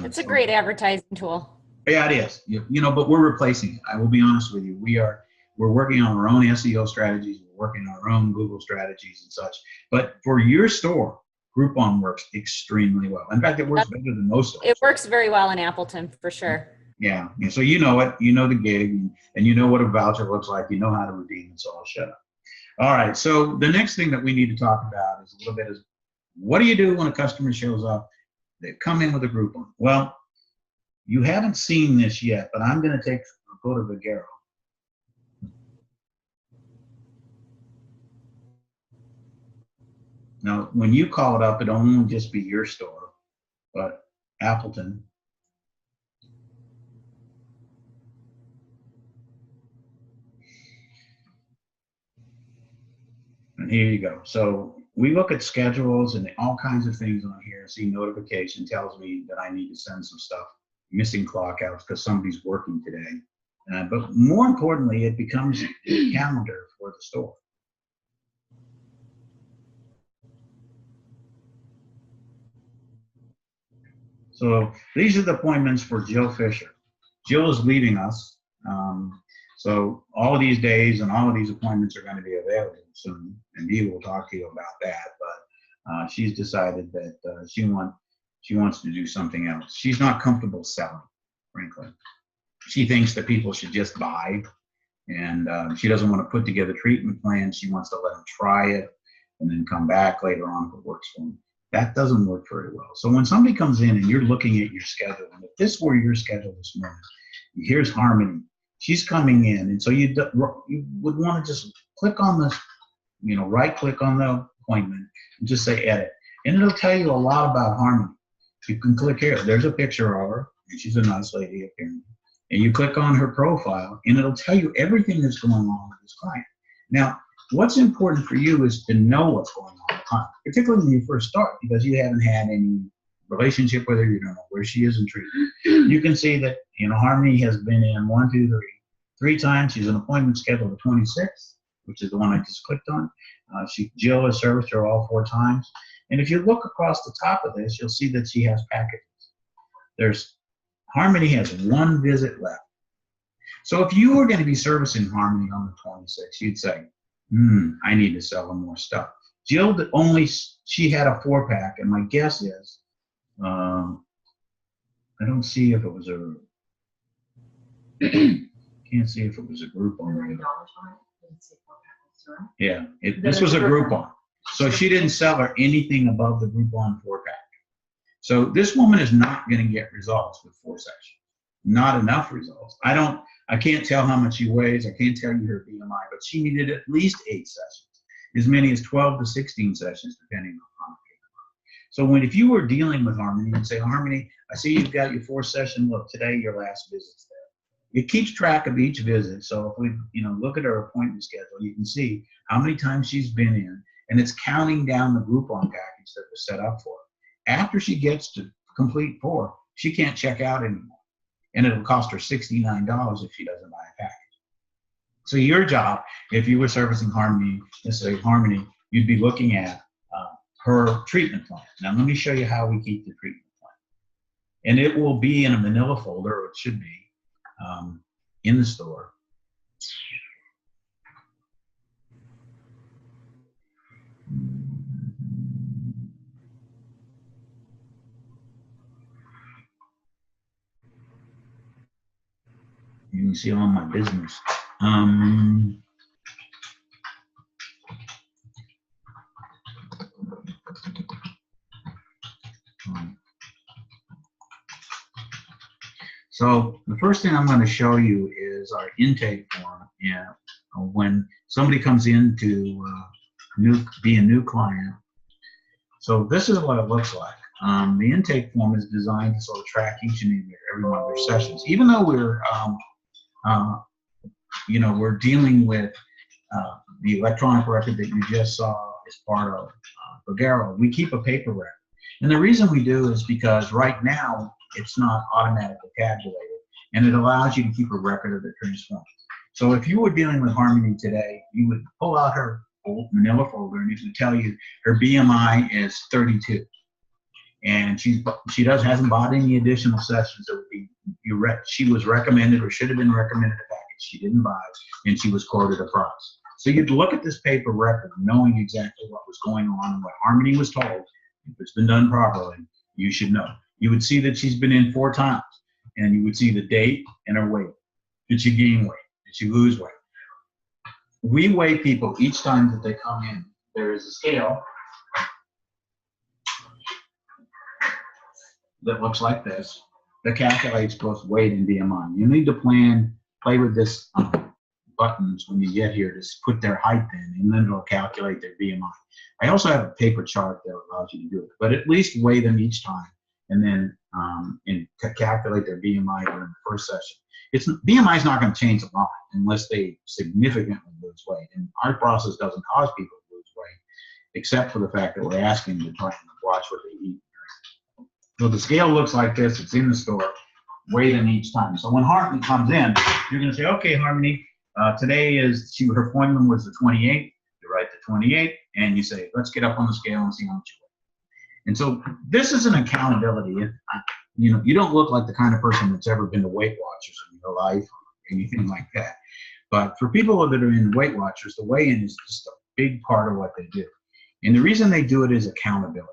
it's a great advertising tool. Yeah, it is. You know, but we're replacing it. I will be honest with you. We're working on our own SEO strategies. We're working on our own Google strategies and such. But for your store, Groupon works extremely well. In fact, it works better than most stores. It works very well in Appleton for sure. Yeah. And so you know it. You know the gig, and you know what a voucher looks like. You know how to redeem it. So I'll shut up. All right. So the next thing that we need to talk about is a little bit is what do you do when a customer shows up? They come in with a Groupon. Well, you haven't seen this yet, but I'm going to go to Vigero. Now, when you call it up, it'll only just be your store, but Appleton. And here you go. So we look at schedules and all kinds of things on here. See notification tells me that I need to send some stuff, missing clock outs because somebody's working today. But more importantly, it becomes a calendar for the store. So these are the appointments for Jill Fisher. Jill is leaving us. So all of these days and all of these appointments are going to be available soon, and Dee will talk to you about that. But she's decided that she wants to do something else. She's not comfortable selling, frankly. She thinks that people should just buy, and she doesn't want to put together treatment plans. She wants to let them try it and then come back later on if it works for them. That doesn't work very well. So when somebody comes in and you're looking at your schedule, and if this were your schedule this morning, here's Harmony. She's coming in, and so you would want to just click on this, you know, right click on the appointment and just say edit. And it'll tell you a lot about Harmony. You can click here. There's a picture of her, and she's a nice lady apparently. And you click on her profile, and it'll tell you everything that's going on with this client. Now, what's important for you is to know what's going on, particularly when you first start, because you haven't had any relationship with her, you don't know where she is in treatment. You can see that, Harmony has been in 3 times. She's an appointment scheduled the 26th, which is the one I just clicked on. Jill has serviced her all 4 times. And if you look across the top of this, you'll see that she has packages. Harmony has 1 visit left. So if you were going to be servicing Harmony on the 26th, you'd say, I need to sell her more stuff. Jill, she had a 4-pack, and my guess is, I don't see if it was can't see if it was a Groupon. Yeah, this was a Groupon. So she didn't sell her anything above the Groupon 4-pack. So this woman is not going to get results with 4 sessions. Not enough results. I can't tell how much she weighs. I can't tell you her BMI, but she needed at least 8 sessions, as many as 12 to 16 sessions, depending on her BMI. So if you were dealing with Harmony and say, Harmony, I see you've got your 4 session. Look, today your last visit's there. It keeps track of each visit. So if we, look at her appointment schedule, you can see how many times she's been in, and it's counting down the Groupon package that was set up for her. After she gets to complete 4, she can't check out anymore. And it'll cost her $69 if she doesn't buy a package. So your job, if you were servicing Harmony, let's say Harmony, you'd be looking at her treatment plan. Now let me show you how we keep the treatment plan. And it will be in a manila folder, or it should be, in the store. You can see all my business. So the first thing I'm going to show you is our intake form. Yeah, when somebody comes in to be a new client. So this is what it looks like. The intake form is designed to sort of track each and every one of their sessions. Even though we're dealing with the electronic record that you just saw as part of Pagero, we keep a paper record. And the reason we do is because right now it's not automatically tabulated, and it allows you to keep a record of the transforms. So if you were dealing with Harmony today, you would pull out her old manila folder, and it would tell you her BMI is 32. And she hasn't bought any additional sessions that would be she was recommended or should have been recommended a package she didn't buy, and she was quoted a price. So you'd look at this paper record knowing exactly what was going on and what Harmony was told. If it's been done properly, you should know. You would see that she's been in 4 times, and you would see the date and her weight. Did she gain weight? Did she lose weight? We weigh people each time that they come in. There is a scale that looks like this that calculates both weight and BMI. You need to play with this buttons when you get here to put their height in, and then it'll calculate their BMI. I also have a paper chart that allows you to do it, but at least weigh them each time, and then calculate their BMI during the first session. BMI is not going to change a lot unless they significantly lose weight, and our process doesn't cause people to lose weight, except for the fact that we're asking them to try and watch what they eat. So the scale looks like this. It's in the store. Weigh them each time. So when Harmony comes in, you're going to say, okay, Harmony, today her appointment was the 28th. You write the 28, and you say, let's get up on the scale and see how much you weigh. And so this is an accountability. You don't look like the kind of person that's ever been to Weight Watchers in your life or anything like that. But for people that are in Weight Watchers, the weigh-in is just a big part of what they do. And the reason they do it is accountability.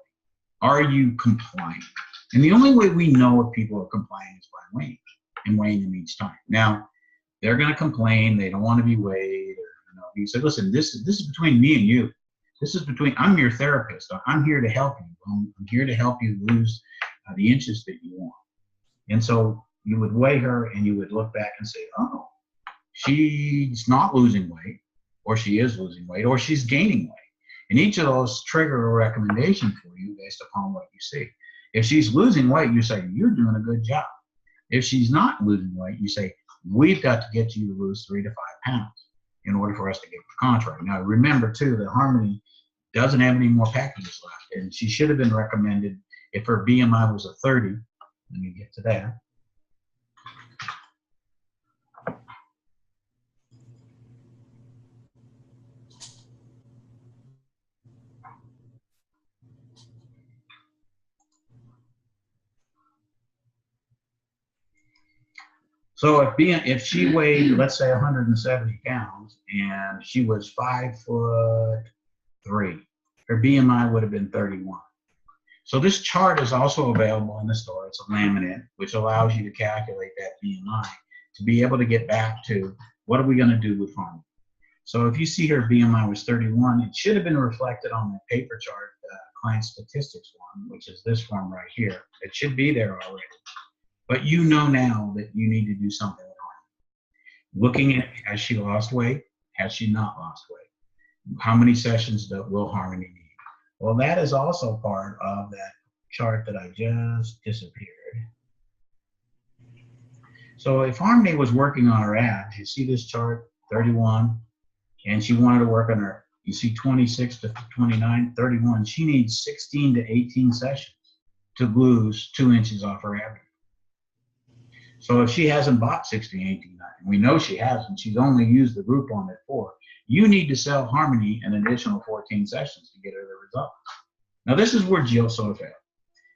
Are you compliant? And the only way we know if people are compliant is by weighing them each time. Now, they're going to complain. They don't want to be weighed. You say, listen, this is between me and you. I'm your therapist. I'm here to help you. I'm here to help you lose the inches that you want. And so you would weigh her, and you would look back and say, oh, she's not losing weight, or she is losing weight, or she's gaining weight. And each of those trigger a recommendation for you based upon what you see. If she's losing weight, you say, you're doing a good job. If she's not losing weight, you say, we've got to get you to lose 3 to 5 pounds. in order for us to get the contract. Now, remember too that Harmony doesn't have any more packages left, and she should have been recommended if her BMI was a 30. Let me get to that. So if she weighed, let's say 170 pounds and she was 5'3", her BMI would have been 31. So this chart is also available in the store. It's a laminate, which allows you to calculate that BMI to be able to get back to what are we going to do with Harmony. So if you see her BMI was 31, it should have been reflected on the paper chart, client statistics one, which is this form right here. It should be there already. But you know now that you need to do something with Harmony. Looking at, has she lost weight? Has she not lost weight? How many sessions will Harmony need? Well, that is also part of that chart that I just disappeared. So if Harmony was working on her abs, you see this chart, 31, and she wanted to work on her, you see 26 to 29, 31, she needs 16 to 18 sessions to lose 2 inches off her abdomen. So if she hasn't bought 16, 18, 19, we know she hasn't, she's only used the Groupon at 4, you need to sell Harmony an additional 14 sessions to get her the result. Now this is where Jill sort of failed.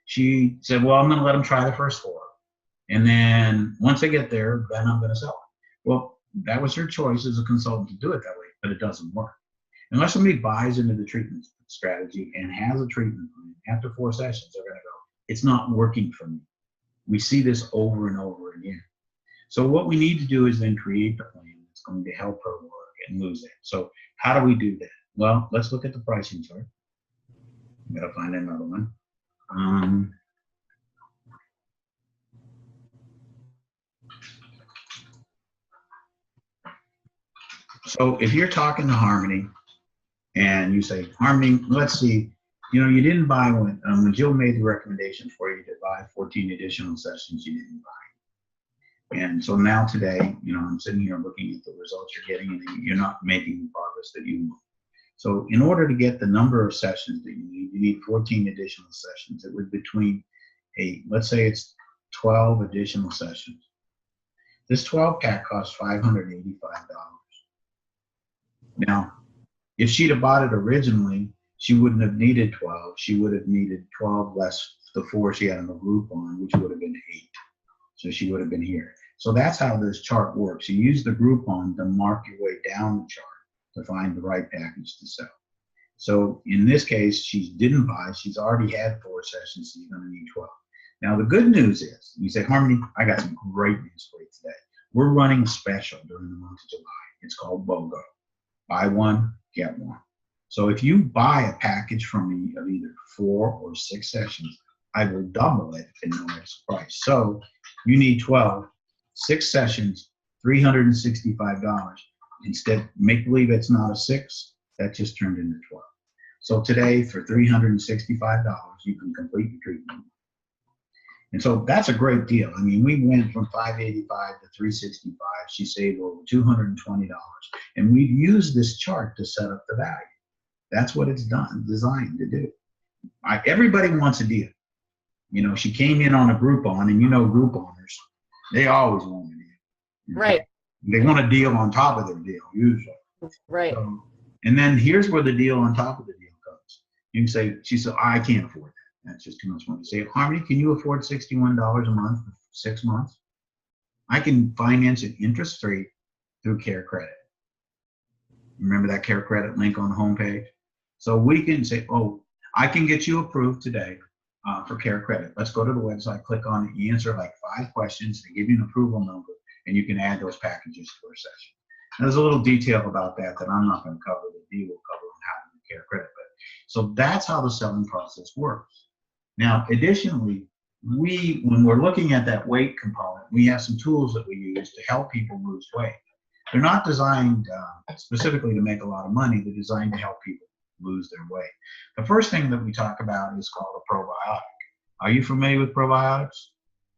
She said, well, I'm gonna let them try the first 4. And then once they get there, then I'm gonna sell it. Well, that was her choice as a consultant to do it that way, but it doesn't work. Unless somebody buys into the treatment strategy and has a treatment plan, after 4 sessions, they're gonna go, it's not working for me. We see this over and over again. So what we need to do is then create the plan that's going to help her work and lose it. So how do we do that? Well, let's look at the pricing chart. I'm going to find another one. So if you're talking to Harmony and you say, Harmony, let's see, you didn't buy one. When Jill made the recommendation for you to buy 14 additional sessions, you didn't buy. And so now today, I'm sitting here looking at the results you're getting, and you're not making the progress that you want. So in order to get the number of sessions that you need 14 additional sessions. It would between let's say it's 12 additional sessions. This 12 pack costs $585. Now, if she'd have bought it originally, she wouldn't have needed 12. She would have needed 12 less the 4 she had on the Groupon, which would have been 8. So she would have been here. So that's how this chart works. You use the Groupon to mark your way down the chart to find the right package to sell. So in this case, she didn't buy. She's already had 4 sessions, so you're going to need 12. Now, the good news is, you say, Harmony, I got some great news for you today. We're running a special during the month of July. It's called BOGO. Buy one, get one. So if you buy a package from me of either 4 or 6 sessions, I will double it in no extra price. So you need 12, 6 sessions, $365. Instead, make believe it's not a 6, that just turned into 12. So today, for $365, you can complete the treatment. And so that's a great deal. I mean, we went from $585 to $365. She saved over $220. And we've used this chart to set up the value. That's what it's designed to do. Everybody wants a deal. She came in on a Groupon, and Grouponers, they always want a deal. Right. They want a deal on top of their deal, usually. Right. So, and then here's where the deal on top of the deal comes. You can say, she said, I can't afford that. That's just too much money. Say, Harmony, can you afford $61 a month for 6 months? I can finance an interest rate through Care Credit. Remember that Care Credit link on the homepage? So we can say, oh, I can get you approved today for Care Credit. Let's go to the website, click on it, you answer like 5 questions, they give you an approval number, and you can add those packages to our session. Now, there's a little detail about that I'm not going to cover. The D will cover on how to do Care Credit. So that's how the selling process works. Now, additionally, when we're looking at that weight component, we have some tools that we use to help people lose weight. They're not designed specifically to make a lot of money. They're designed to help people lose their weight. The first thing that we talk about is called a probiotic. Are you familiar with probiotics?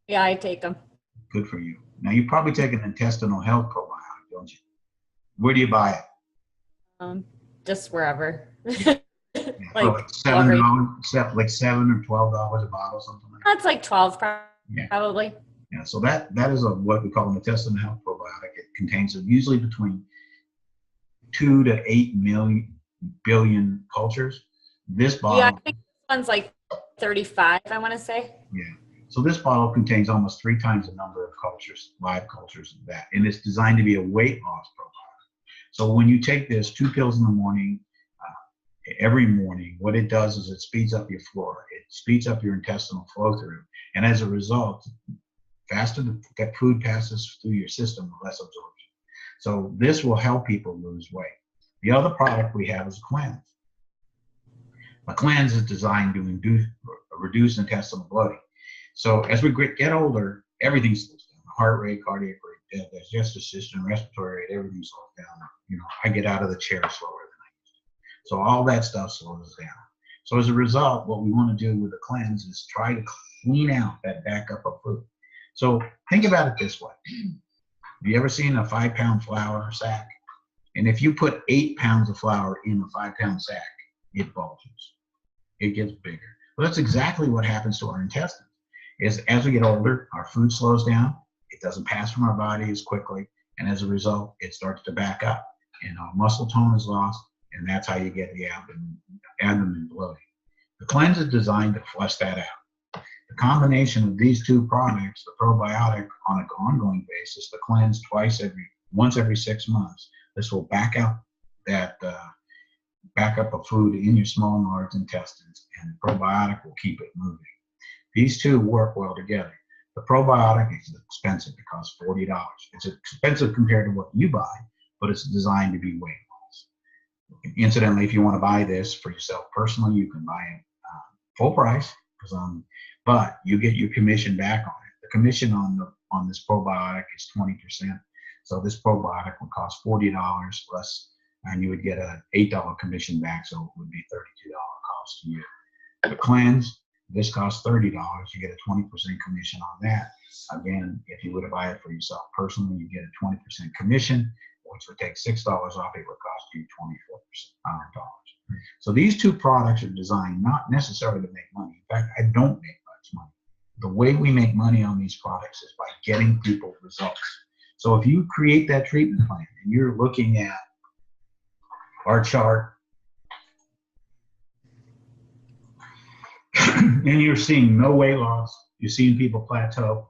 Yeah, I take them. Good for you. Now, you probably take an intestinal health probiotic, don't you? Where do you buy it? Just wherever. Yeah, for Like like $7, Walgreens. like $7 or $12 a bottle, something like that. That's like 12 Yeah. probably. Yeah, so that is what we call an intestinal health probiotic. It contains usually between 2 to 8 billion cultures. This bottle, Yeah, I think this one's like 35, I want to say. yeah. So this bottle contains almost 3 times the number of cultures, live cultures of that, and it's designed to be a weight loss probiotic. So when you take this 2 pills in the morning, every morning, what it does is it speeds up your flora. It speeds up your intestinal flow through, and as a result, faster that food passes through your system, the less absorption. So this will help people lose weight. The other product we have is a cleanse. A cleanse is designed to reduce intestinal bloating. So as we get older, everything slows down. Heart rate, cardiac rate, digestive system, respiratory rate, everything slows down. You know, I get out of the chair slower than I used to. So all that stuff slows down. So as a result, what we want to do with the cleanse is try to clean out that backup of food. So think about it this way. Have you ever seen a 5-pound flour sack? And if you put 8 pounds of flour in a 5-pound sack, it bulges. It gets bigger. Well, that's exactly what happens to our intestines. Is as we get older, our food slows down. It doesn't pass from our body as quickly. And as a result, it starts to back up. And our muscle tone is lost. And that's how you get the abdomen bloating. The cleanse is designed to flush that out. The combination of these 2 products, the probiotic on an ongoing basis, the cleanse once every 6 months, this will back out that backup of food in your small and large intestines, and the probiotic will keep it moving. These 2 work well together. The probiotic is expensive. It costs $40. It's expensive compared to what you buy, but it's designed to be weight loss. Incidentally, if you want to buy this for yourself personally, you can buy it full price, but you get your commission back on it. The commission on this probiotic is 20%. So this probiotic would cost $40 less, and you would get an $8 commission back, so it would be $32 cost to you. The cleanse, this costs $30. You get a 20% commission on that. Again, if you were to buy it for yourself personally, you get a 20% commission, which would take $6 off. It would cost you $24. So these 2 products are designed not necessarily to make money. In fact, I don't make much money. The way we make money on these products is by getting people results. So if you create that treatment plan and you're looking at our chart and you're seeing no weight loss, you're seeing people plateau,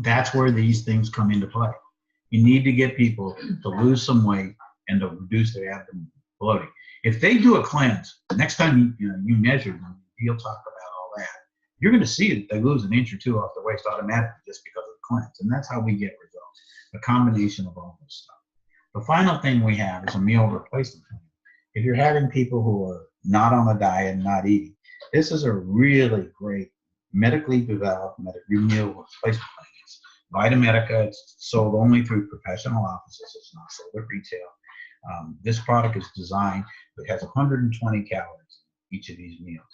that's where these things come into play. You need to get people to lose some weight and to reduce their abdomen bloating. If they do a cleanse, next time you measure them, you'll talk about all that. You're going to see that they lose an inch or 2 off the waist automatically just because of the cleanse. And that's how we get results, a combination of all this stuff. The final thing we have is a meal replacement plan. If you're having people who are not on a diet and not eating, this is a really great medically developed meal replacement plan. It's Vitamedica. It's sold only through professional offices. It's not sold at retail. This product is designed, it has 120 calories in each of these meals,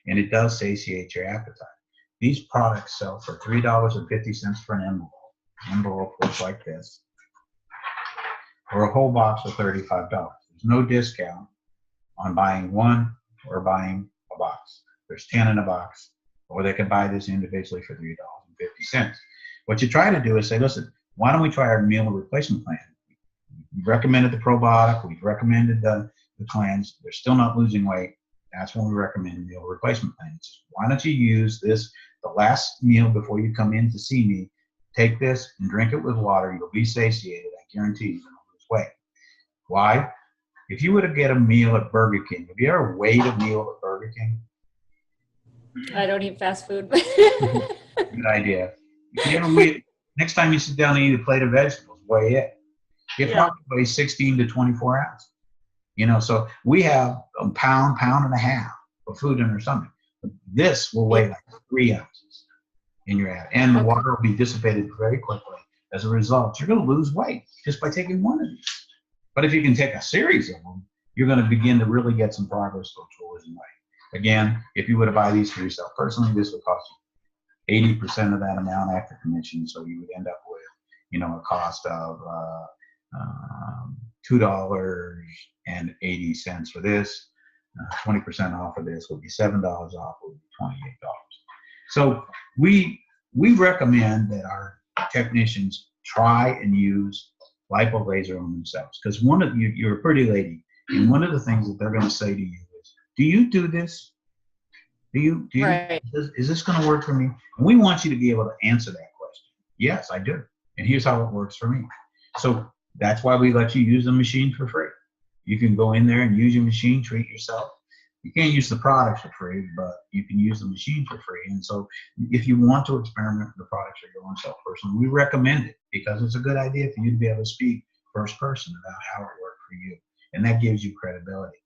and it does satiate your appetite. These products sell for $3.50 for an envelope. An envelope looks like this, or a whole box for $35. There's no discount on buying one or buying a box. There's 10 in a box, or they can buy this individually for $3.50. What you try to do is say, listen, why don't we try our meal replacement plan? We've recommended the probiotic, we've recommended the cleanse, they're still not losing weight. That's when we recommend meal replacement plans. Why don't you use this, the last meal before you come in to see me, take this and drink it with water. You'll be satiated. I guarantee you won't lose weight. Why? If you were to get a meal at Burger King, have you ever weighed a meal at Burger King? I don't eat fast food. Good idea. If you ever next time you sit down and eat a plate of vegetables, weigh it. It probably weighs 16 to 24 ounces. So we have a pound and a half of food in our stomach. This will weigh like 3 ounces in your abdomen, and the water will be dissipated very quickly. As a result, you're going to lose weight just by taking one of these. But if you can take a series of them, you're going to begin to really get some progress towards losing weight. Again, if you were to buy these for yourself personally, this would cost you 80% of that amount after commission. So you would end up with, a cost of $2.80 for this. 20% off of this will be $7 off, will be $28. So we recommend that our technicians try and use lipo laser on themselves, because one of you, you're a pretty lady, and one of the things that they're going to say to you is, do you do this? Do you Right. is this going to work for me? And we want you to be able to answer that question. Yes, I do. And here's how it works for me. So that's why we let you use the machine for free. You can go in there and use your machine, treat yourself. You can't use the product for free, but you can use the machine for free. And so if you want to experiment with the products for your own self personally, we recommend it, because it's a good idea for you to be able to speak first person about how it worked for you. And that gives you credibility.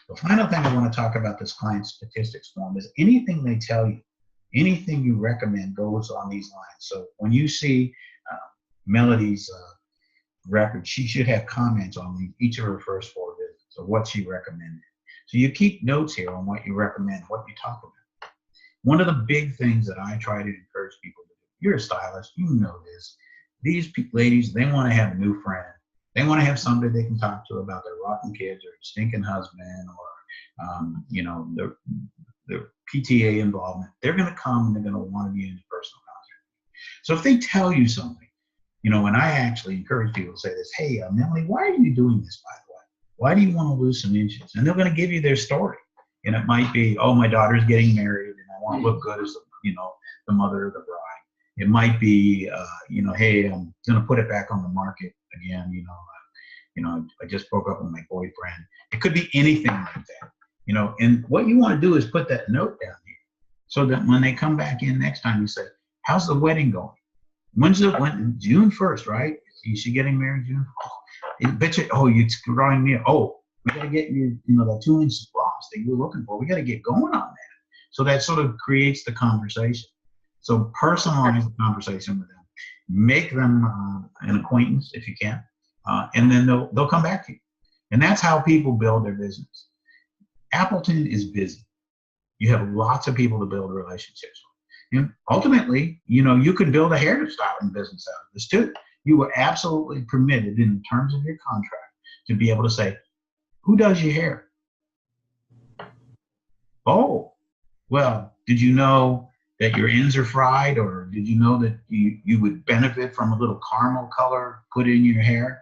The final thing I want to talk about this client statistics form is anything they tell you, anything you recommend goes on these lines. So when you see Melody's record, she should have comments on each of her first 4 visits of what she recommended. So you keep notes here on what you recommend, what you talk about. One of the big things that I try to encourage people to do, you're a stylist, you know this. These ladies, they want to have a new friend. They want to have somebody they can talk to about their rotten kids or stinking husband or, their PTA involvement. They're going to come and they're going to want to be in a personal contact. So if they tell you something, and I actually encourage people to say this, hey, Melanie, why are you doing this, by the way? Why do you want to lose some inches? And they're going to give you their story. And it might be, oh, my daughter's getting married and I want to look good as, the mother of the bride. It might be, hey, I'm going to put it back on the market again. I just broke up with my boyfriend. It could be anything like that, and what you want to do is put that note down here so that when they come back in next time, you say, how's the wedding going? When's the wedding? June 1st, right? Is she getting married June? You're drawing me. Oh, we got to get you, that 2-inch floss that you're looking for. We got to get going on that. So that sort of creates the conversation. So personalize the conversation with them. Make them an acquaintance if you can, and then they'll come back to you. And that's how people build their business. Appleton is busy. You have lots of people to build relationships with. And ultimately, you can build a hairstyling business out of this too. You are absolutely permitted in terms of your contract to be able to say, who does your hair? Oh, well, did you know that your ends are fried, or did you know that you would benefit from a little caramel color put in your hair?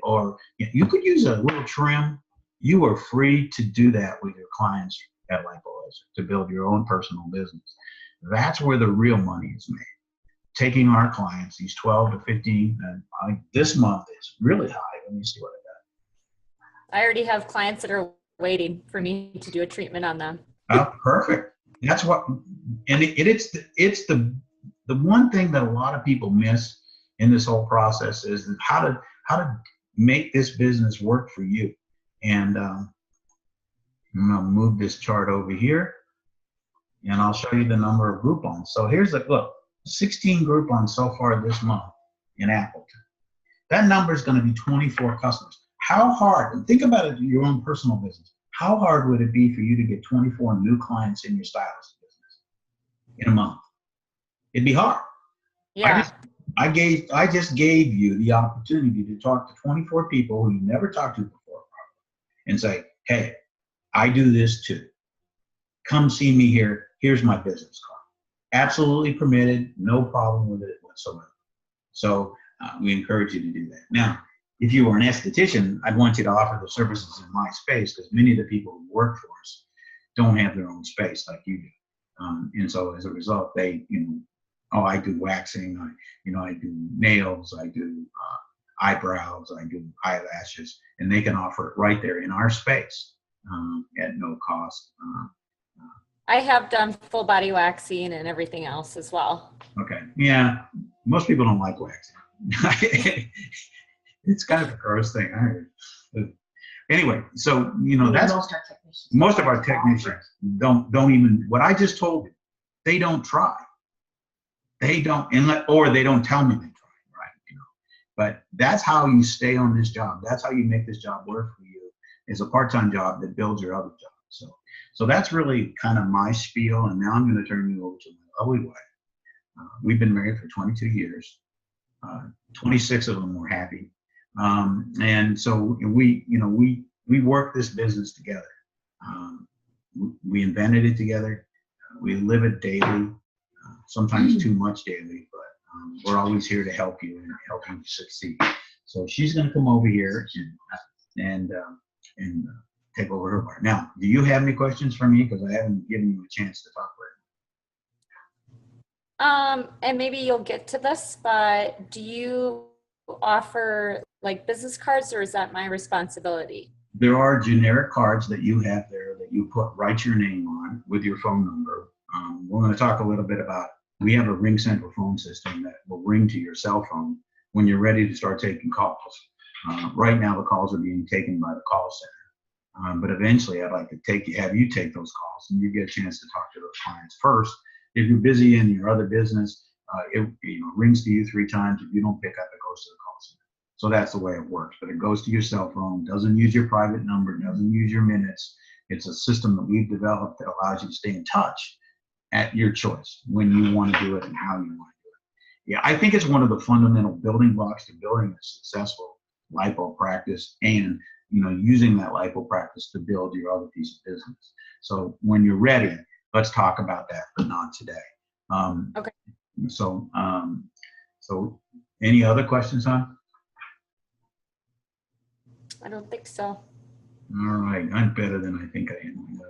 Or you could use a little trim. You are free to do that with your clients at Lipo Laser to build your own personal business. That's where the real money is made. Taking our clients, these 12 to 15, and this month is really high. Let me see what I I already have clients that are waiting for me to do a treatment on them. got. Oh, perfect. That's what, and it's the one thing that a lot of people miss in this whole process is how to make this business work for you. And I'm gonna move this chart over here, and I'll show you the number of Groupons. So here's look, 16 Groupons so far this month in Appleton. That number is going to be 24 customers. How hard, and think about it in your own personal business, how hard would it be for you to get 24 new clients in your stylist business in a month? It'd be hard. Yeah. I just gave you the opportunity to talk to 24 people who you never talked to before and say, hey, I do this too. Come see me here. Here's my business card. Absolutely permitted. No problem with it whatsoever. So we encourage you to do that. Now, if you were an esthetician, I'd want you to offer the services in my space, because many of the people who work for us don't have their own space like you do. And so as a result, they, I do waxing, I do nails, I do eyebrows, I do eyelashes, and they can offer it right there in our space at no cost. I have done full body waxing and everything else as well. Okay. Yeah. Most people don't like waxing. It's kind of a gross thing. I heard. Anyway, so that's most of our technicians don't even, what I just told you, they don't try. They don't, or they don't tell me they try, right? But that's how you stay on this job. That's how you make this job work for you, is a part-time job that builds your other job. So that's really kind of my spiel. And now I'm going to turn you over to my lovely wife. We've been married for 22 years. 26 of them were happy. And so we work this business together. We invented it together. We live it daily, sometimes too much daily, but we're always here to help you and help you succeed. So she's going to come over here and take over her part. Now, do you have any questions for me? Because I haven't given you a chance to talk right And maybe you'll get to this, but do you offer like business cards, or is that my responsibility? There are generic cards that you have there that you write your name on with your phone number. We're going to talk a little bit about, we have a Ring Central phone system that will ring to your cell phone when you're ready to start taking calls. Right now, the calls are being taken by the call center. But eventually, I'd like to have you take those calls and you get a chance to talk to those clients first. If you're busy in your other business, it rings to you 3 times. If you don't pick up, it goes to the call center. So that's the way it works. But it goes to your cell phone, doesn't use your private number, doesn't use your minutes. It's a system that we've developed that allows you to stay in touch at your choice when you want to do it and how you want to do it. Yeah, I think it's one of the fundamental building blocks to building a successful LiPo practice, and using that LiPo practice to build your other piece of business. So when you're ready, let's talk about that, but not today. Okay. So any other questions, hon? I don't think so. All right, I'm better than I think I am.